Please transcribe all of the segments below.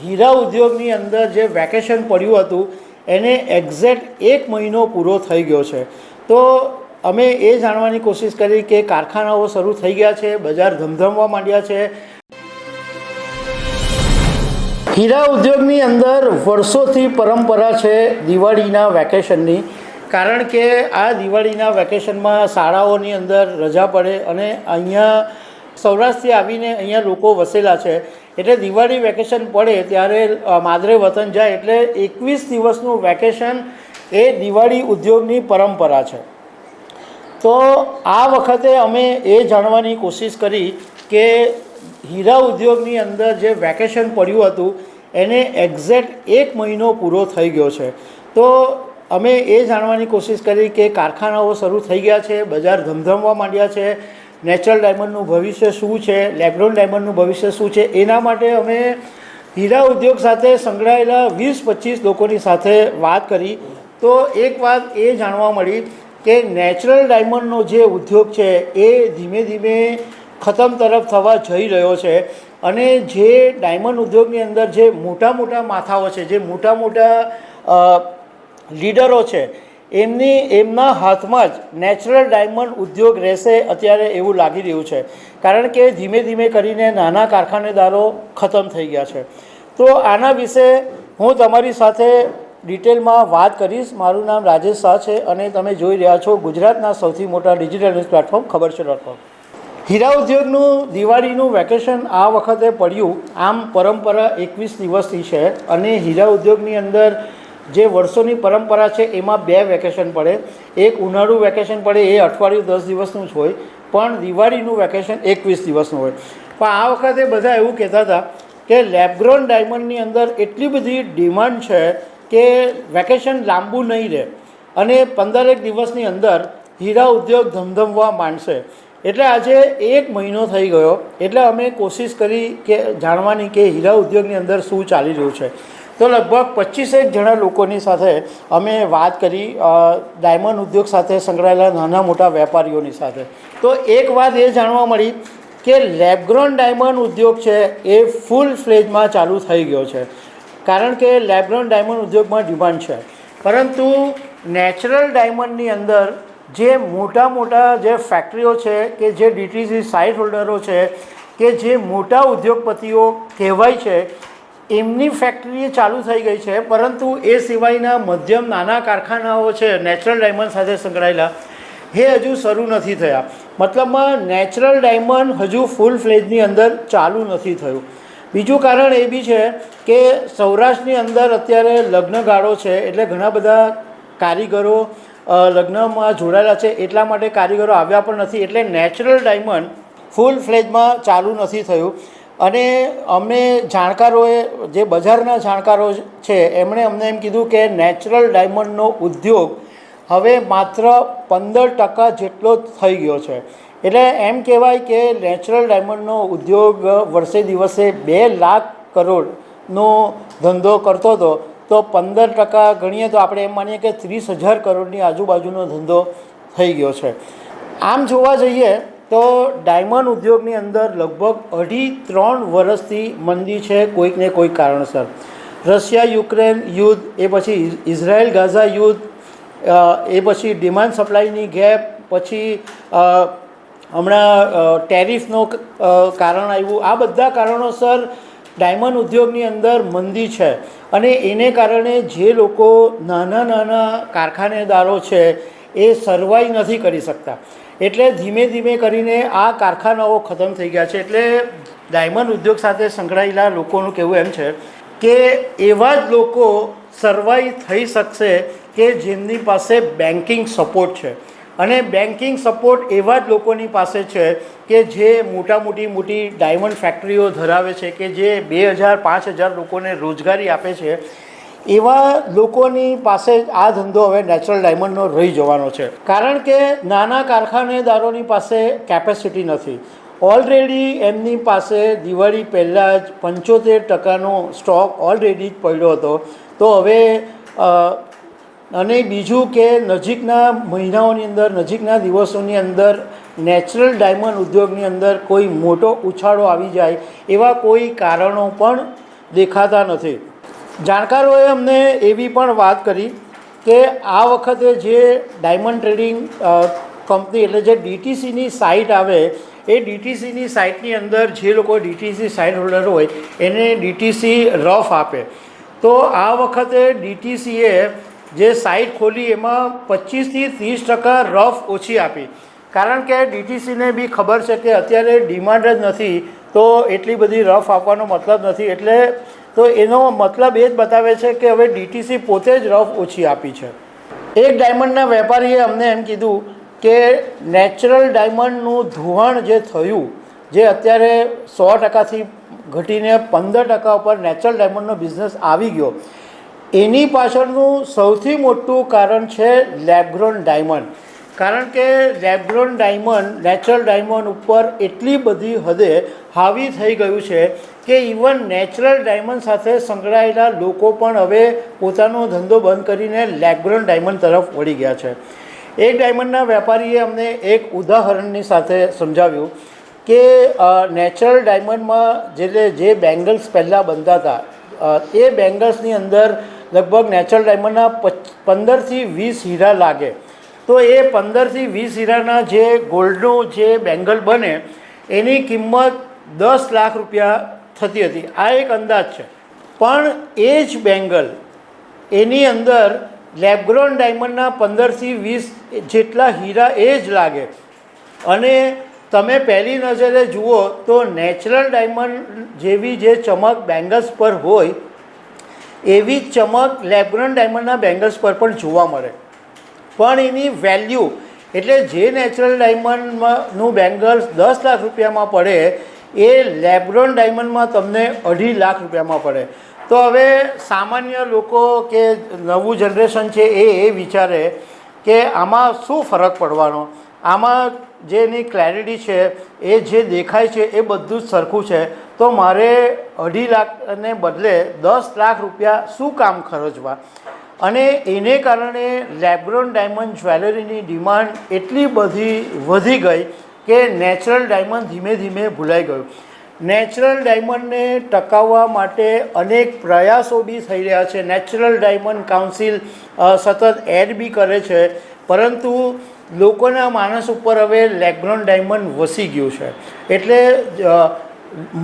હીરા ઉદ્યોગની અંદર જે વેકેશન પડ્યું હતું એને એક્ઝેક્ટ 1 મહિનો પૂરો થઈ ગયો છે. તો અમે એ જાણવાની કોશિશ કરી કે કારખાનાઓ શરૂ થઈ ગયા છે, બજાર ધમધમવા માંડ્યા છે. હીરા ઉદ્યોગની અંદર વર્ષોથી પરંપરા છે દિવાળીના વેકેશનની, કારણ કે આ દિવાળીના વેકેશનમાં શાળાઓની અંદર રજા પડે અને અહીંયા સૌરાષ્ટ્રથી આવીને અહીંયા લોકો વસેલા છે, એટલે દિવાળી વેકેશન પડે ત્યારે માદરે વતન જાય, એટલે 21 દિવસનું વેકેશન એ દિવાળી ઉદ્યોગની પરંપરા છે. તો આ વખતે અમે એ જાણવાની કોશિશ કરી કે હીરા ઉદ્યોગની અંદર જે વેકેશન પડ્યું હતું એને એક્ઝેક્ટ 1 મહિનો પૂરો થઈ ગયો છે. તો અમે એ જાણવાની કોશિશ કરી કે કારખાનાઓ શરૂ થઈ ગયા છે, બજાર ધમધમવા માંડ્યા છે, નેચરલ ડાયમંડનું ભવિષ્ય શું છે, લેબગ્રોન ડાયમંડનું ભવિષ્ય શું છે, એના માટે અમે હીરા ઉદ્યોગ સાથે સંકળાયેલા 20-25 લોકોની સાથે વાત કરી. તો એક વાત એ જાણવા મળી કે નેચરલ ડાયમંડનો જે ઉદ્યોગ છે એ ધીમે ધીમે ખતમ તરફ થવા જઈ રહ્યો છે, અને જે ડાયમંડ ઉદ્યોગની અંદર જે મોટા મોટા માથાઓ છે, જે મોટા મોટા લીડરો છે, એમના હાથમાં જ નેચરલ ડાયમંડ ઉદ્યોગ રહેશે અત્યારે એવું લાગી રહ્યું છે, કારણ કે ધીમે ધીમે કરીને નાના કારખાનેદારો ખતમ થઈ ગયા છે. તો આના વિશે હું તમારી સાથે ડિટેલમાં વાત કરીશ. મારું નામ રાજેશ શાહ છે અને તમે જોઈ રહ્યા છો ગુજરાતના સૌથી મોટા ડિજિટલ ન્યૂઝ પ્લેટફોર્મ ખબરછે.com. હીરા ઉદ્યોગનું દિવાળીનું વેકેશન આ વખતે પડ્યું. આમ પરંપરા 21 દિવસથી છે અને હીરા ઉદ્યોગની અંદર જે વર્ષોની પરંપરા છે એમાં 2 વેકેશન પડે. એક ઉનાળુ વેકેશન પડે, એ અઠવાડિયું 10 દિવસનું જ હોય, પણ દિવાળીનું વેકેશન 21 દિવસનું હોય. પણ આ વખતે બધા એવું કહેતા હતા કે લેબગ્રોન ડાયમંડની અંદર એટલી બધી ડિમાન્ડ છે કે વેકેશન લાંબુ નહીં રહે અને 15 દિવસની અંદર હીરા ઉદ્યોગ ધમધમવા માંડશે. એટલે આજે 1 મહિનો થઈ ગયો, એટલે અમે કોશિશ કરી કે જાણવાની કે હીરા ઉદ્યોગની અંદર શું ચાલી રહ્યું છે. તો લગભગ 25 જણા લોકોની સાથે અમે વાત કરી, ડાયમંડ ઉદ્યોગ સાથે સંકળાયેલા નાના મોટા વેપારીઓની સાથે. તો એક વાત એ જાણવા મળી કે લેબગ્રોન ડાયમંડ ઉદ્યોગ છે એ ફૂલ ફ્લેજમાં ચાલુ થઈ ગયો છે, કારણ કે લેબગ્રોન ડાયમંડ ઉદ્યોગમાં ડિમાન્ડ છે. પરંતુ નેચરલ ડાયમંડની અંદર જે મોટા મોટા જે ફેક્ટરીઓ છે કે જે DTC સાઇટ હોલ્ડરો છે કે જે મોટા ઉદ્યોગપતિઓ કહેવાય છે, એમની ફેક્ટરી ચાલુ થઈ ગઈ છે, પરંતુ એ સિવાયના મધ્યમ નાના કારખાનાઓ છે નેચરલ ડાયમંડ સાથે સંકળાયેલા, એ હજુ શરૂ નથી થયા. મતલબમાં નેચરલ ડાયમંડ હજુ ફૂલ ફ્લેજની અંદર ચાલુ નથી થયું. બીજું કારણ એ બી છે કે સૌરાષ્ટ્રની અંદર અત્યારે લગ્નગાળો છે, એટલે ઘણા બધા કારીગરો લગ્નમાં જોડાયેલા છે, એટલા માટે કારીગરો આવ્યા પણ નથી, એટલે નેચરલ ડાયમંડ ફૂલ ફ્લેજમાં ચાલુ નથી થયું. અને અમે જાણકારોએ, જે બજારના જાણકારો છે, એમણે અમને એમ કીધું કે નેચરલ ડાયમંડનો ઉદ્યોગ હવે માત્ર 15% જેટલો જ થઈ ગયો છે. એટલે એમ કહેવાય કે નેચરલ ડાયમંડનો ઉદ્યોગ વર્ષે દિવસે 2 લાખ કરોડનો ધંધો કરતો હતો, તો 15% ગણીએ તો આપણે એમ માનીએ કે 30,000 કરોડની આજુબાજુનો ધંધો થઈ ગયો છે. આમ જોવા જઈએ તો ડાયમંડ ઉદ્યોગની અંદર લગભગ 2.5-3 વર્ષથી મંદી છે, કોઈક ને કોઈક કારણસર. રશિયા યુક્રેન યુદ્ધ, એ પછી ઇઝરાયલ ગાઝા યુદ્ધ, એ પછી ડિમાન્ડ સપ્લાયની ગેપ, પછી હમણાં ટેરિફનો કારણ આવ્યું. આ બધા કારણોસર ડાયમંડ ઉદ્યોગની અંદર મંદી છે, અને એને કારણે જે લોકો નાના નાના કારખાનેદારો છે એ સર્વાઈવ નથી કરી શકતા. એટલે ધીમે ધીમે કરીને આ કારખાનાઓ ખતમ થઈ ગયા છે. એટલે ડાયમંડ ઉદ્યોગ સાથે સંકળાયેલા લોકોનું કહેવું એમ છે કે એવા જ લોકો સર્વાઈવ થઈ શકશે કે જેમની પાસે બેન્કિંગ સપોર્ટ છે, અને બેન્કિંગ સપોર્ટ એવા જ લોકોની પાસે છે કે જે મોટી ડાયમંડ ફેક્ટરીઓ ધરાવે છે, કે જે 2,000-5,000 લોકોને રોજગારી આપે છે. એવા લોકોની પાસે આ ધંધો હવે નેચરલ ડાયમંડનો રહી જવાનો છે, કારણ કે નાના કારખાનેદારોની પાસે કેપેસિટી નથી. ઓલરેડી એમની પાસે દિવાળી પહેલાં જ 75%નો સ્ટોક ઓલરેડી જ પડ્યો હતો. તો હવે અને બીજું કે નજીકના મહિનાઓની અંદર, નજીકના દિવસોની અંદર નેચરલ ડાયમંડ ઉદ્યોગની અંદર કોઈ મોટો ઉછાળો આવી જાય એવા કોઈ કારણો પણ દેખાતા નથી. જાણકારોએ અમને એવી પણ વાત કરી કે આ વખતે જે ડાયમંડ ટ્રેડિંગ કંપની એટલે જે ડીટીસીની સાઇટ આવે એ ડીટીસીની સાઇટની અંદર જે લોકો ડીટીસી સાઇટ હોલ્ડર હોય એને ડીટીસી રફ આપે. તો આ વખતે ડીટીસીએ જે સાઇટ ખોલી એમાં 25થી 30% રફ ઓછી આપી. કારણ કે ડીટીસીને બી ખબર છે કે અત્યારે ડિમાન્ડ જ નથી, તો એટલી બધી રફ આપવાનો મતલબ નથી. એટલે તો એનો મતલબ એ જ બતાવે છે કે હવે ડીટીસી પોતે જ રફ ઓછી આપી છે. એક ડાયમંડના વેપારીએ અમને એમ કીધું કે નેચરલ ડાયમંડનું ધોવાણ જે થયું, જે અત્યારે 100%થી ઘટીને 15% ઉપર નેચરલ ડાયમંડનો બિઝનેસ આવી ગયો, એની પાછળનું સૌથી મોટું કારણ છે લેબગ્રોન ડાયમંડ. કારણ કે લેબગ્રોન ડાયમંડ નેચરલ ડાયમંડ ઉપર એટલી બધી હદે હાવી થઈ ગયું છે કે ઇવન નેચરલ ડાયમંડ સાથે સંકળાયેલા લોકો પણ હવે પોતાનો ધંધો બંધ કરીને લેબગ્રોન ડાયમંડ તરફ વળી ગયા છે. એક ડાયમંડના વેપારીએ અમને એક ઉદાહરણની સાથે સમજાવ્યું કે નેચરલ ડાયમંડમાં જે બેંગલ્સ પહેલાં બનતા હતા, એ બેંગલ્સની અંદર લગભગ નેચરલ ડાયમંડના 15થી 20 હીરા લાગે. તો એ 15થી 20 હીરાના જે ગોલ્ડનું જે બેંગલ બને એની કિંમત 10 લાખ રૂપિયા થતી હતી. આ એક અંદાજ છે. પણ એ જ બેંગલ એની અંદર લેબગ્રોન ડાયમંડના 15થી 20 જેટલા હીરા એ જ લાગે. અને તમે પહેલી નજરે જુઓ તો નેચરલ ડાયમંડ જેવી જે ચમક બેંગલ્સ પર હોય એવી જ ચમક લેબગ્રોન ડાયમંડના બેંગલ્સ પર પણ જોવા મળે. પણ એની વેલ્યુ એટલે જે નેચરલ ડાયમંડનું બેંગલ્સ 10 લાખ રૂપિયામાં પડે એ લેબગ્રોન ડાયમંડમાં તમને 2.5 લાખ રૂપિયામાં પડે. તો હવે સામાન્ય લોકો કે નવું જનરેશન છે એ વિચારે કે આમાં શું ફરક પડવાનો, આમાં જે એની ક્લેરિટી છે એ જે દેખાય છે એ બધું જ સરખું છે, તો મારે 2.5 લાખને બદલે 10 લાખ રૂપિયા શું કામ ખર્ચવા. અને એને કારણે લેબગ્રોન ડાયમંડ જ્વેલરીની ડિમાન્ડ એટલી બધી વધી ગઈ કે નેચરલ ડાયમંડ ધીમે ધીમે ભૂલાઈ ગયું. નેચરલ ડાયમંડને ટકાવવા માટે અનેક પ્રયાસો બી થઈ રહ્યા છે. નેચરલ ડાયમંડ કાઉન્સિલ સતત એડ બી કરે છે, પરંતુ લોકોના માનસ ઉપર હવે લેબગ્રોન ડાયમંડ વસી ગયું છે. એટલે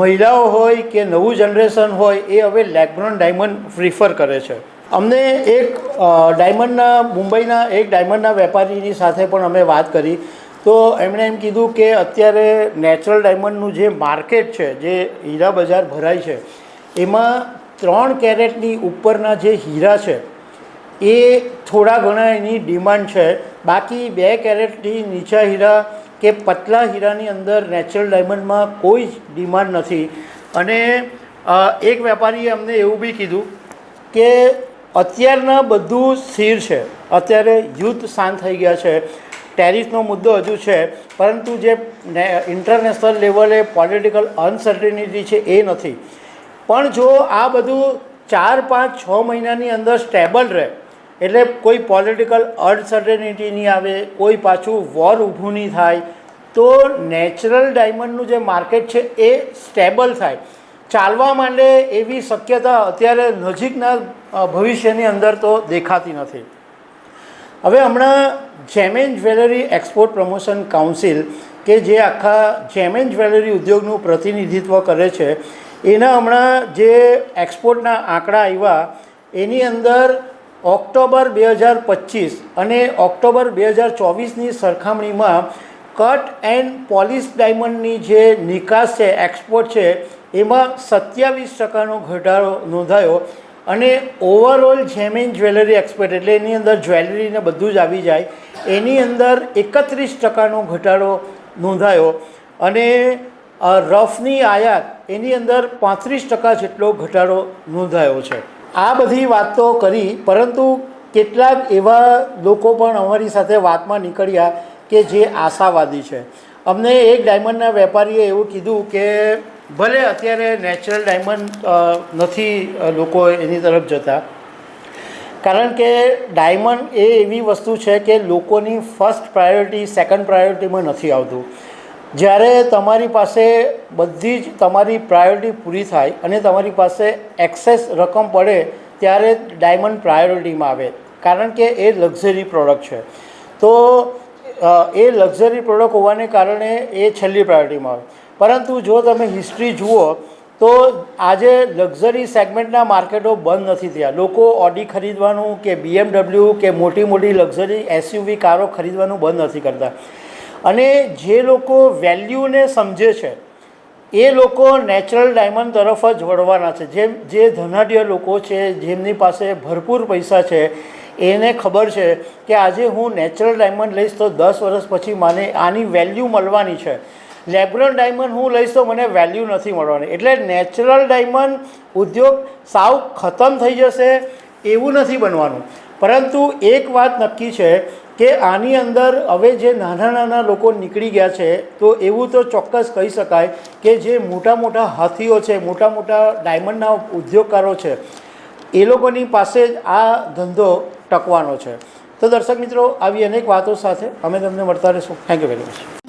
મહિલાઓ હોય કે નવું જનરેશન હોય એ હવે લેબગ્રોન ડાયમંડ પ્રિફર કરે છે. અમને એક ડાયમંડના મુંબઈના એક ડાયમંડના વેપારીની સાથે પણ અમે વાત કરી, તો એમણે એમ કીધું કે અત્યારે નેચરલ ડાયમંડનું જે માર્કેટ છે, જે હીરા બજાર ભરાય છે, એમાં 3 કેરેટની ઉપરના જે હીરા છે એ થોડા ઘણા એની ડિમાન્ડ છે. બાકી 2 કેરેટથી નીચા હીરા કે પતલા હીરાની અંદર નેચરલ ડાયમંડમાં કોઈ જ ડિમાન્ડ નથી. અને એક વેપારીએ અમને એવું બી કીધું કે અત્યારના બધું સ્થિર છે, અત્યારે યુદ્ધ શાંત થઈ ગયા છે, ટેરિફનો મુદ્દો હજુ છે, પરંતુ જે ઇન્ટરનેશનલ લેવલે પોલિટિકલ અનસર્ટિનિટી છે એ નથી. પણ જો આ બધું 4, 5, 6 મહિનાની અંદર સ્ટેબલ રહે, એટલે કોઈ પોલિટિકલ અનસર્ટિનિટી નહીં આવે, કોઈ પાછું વોર ઊભું નહીં થાય, તો નેચરલ ડાયમંડનું જે માર્કેટ છે એ સ્ટેબલ થાય, ચાલવા માંડે એવી શક્યતા અત્યારે નજીકના ભવિષ્યની અંદર તો દેખાતી નથી. હવે હમણાં જેમેન જ્વેલરી એક્સપોર્ટ પ્રમોશન કાઉન્સિલ કે જે આખા જેમેન જ્વેલરી ઉદ્યોગનું પ્રતિનિધિત્વ કરે છે, એના હમણાં જે એક્સપોર્ટના આંકડા આવ્યા એની અંદર ઓક્ટોબર 2025 અને ઓક્ટોબર 2024ની સરખામણીમાં કટ એન્ડ પોલિશ ડાયમંડની જે નિકાસ છે, એક્સપોર્ટ છે, એમાં 27%નો ઘટાડો નોંધાયો. અને ઓવરઓલ જેમેન જ્વેલરી એક્સપોર્ટ એટલે એની અંદર જ્વેલરીને બધું જ આવી જાય, એની અંદર 31%નો ઘટાડો નોંધાયો. અને રફની આયાત એની અંદર 35% જેટલો ઘટાડો નોંધાયો છે. આ બધી વાત તો કરી, પરંતુ કેટલાક એવા લોકો પણ અમારી સાથે વાતમાં નીકળ્યા કે જે આશાવાદી છે. અમને એક ડાયમંડના વેપારીએ એવું કીધું કે ભલે અત્યારે નેચરલ ડાયમંડ નથી લોકો એની તરફ જતા, કારણ કે ડાયમંડ એ એવી વસ્તુ છે કે લોકોની ફર્સ્ટ પ્રાયોરિટી સેકન્ડ પ્રાયોરિટીમાં નથી આવતું. જ્યારે તમારી પાસે બધી જ તમારી પ્રાયોરિટી પૂરી થાય અને તમારી પાસે એક્સેસ રકમ પડે ત્યારે ડાયમંડ પ્રાયોરિટીમાં આવે, કારણ કે એ લક્ઝરી પ્રોડક્ટ છે. તો એ લક્ઝરી પ્રોડક્ટ હોવાને કારણે એ છેલ્લી પ્રાયોરિટીમાં આવે. પરંતુ જો તમે હિસ્ટ્રી જુઓ તો આજે લક્ઝરી સેગમેન્ટના માર્કેટો બંધ નથી થયા. લોકો ઓડી ખરીદવાનું કે BMW કે મોટી મોટી લક્ઝરી SUV કારો ખરીદવાનું બંધ નથી કરતા. અને જે લોકો વેલ્યુને સમજે છે એ લોકો નેચરલ ડાયમંડ તરફ જ વળવાના છે. જે ધનાઢ્ય લોકો છે, જેમની પાસે ભરપૂર પૈસા છે, એને ખબર છે કે આજે હું નેચરલ ડાયમંડ લઈશ તો 10 વર્ષ પછી મને આની વેલ્યુ મળવાની છે. લેબ્રોન ડાયમંડ હું લઈશ તો મને વેલ્યુ નથી મળવાની. એટલે નેચરલ ડાયમંડ ઉદ્યોગ સાવ ખતમ થઈ જશે એવું નથી બનવાનું. પરંતુ એક વાત નક્કી છે કે આની અંદર હવે જે નાના નાના લોકો નીકળી ગયા છે, તો એવું તો ચોક્કસ કહી શકાય કે જે મોટા મોટા હાથીઓ છે, મોટા મોટા ડાયમંડના ઉદ્યોગકારો છે, એ લોકોની પાસે જ આ ધંધો ટકવાનો છે. તો દર્શક મિત્રો, આવી અનેક વાતો સાથે અમે તમને મળતા રહીશું. Thank you very much.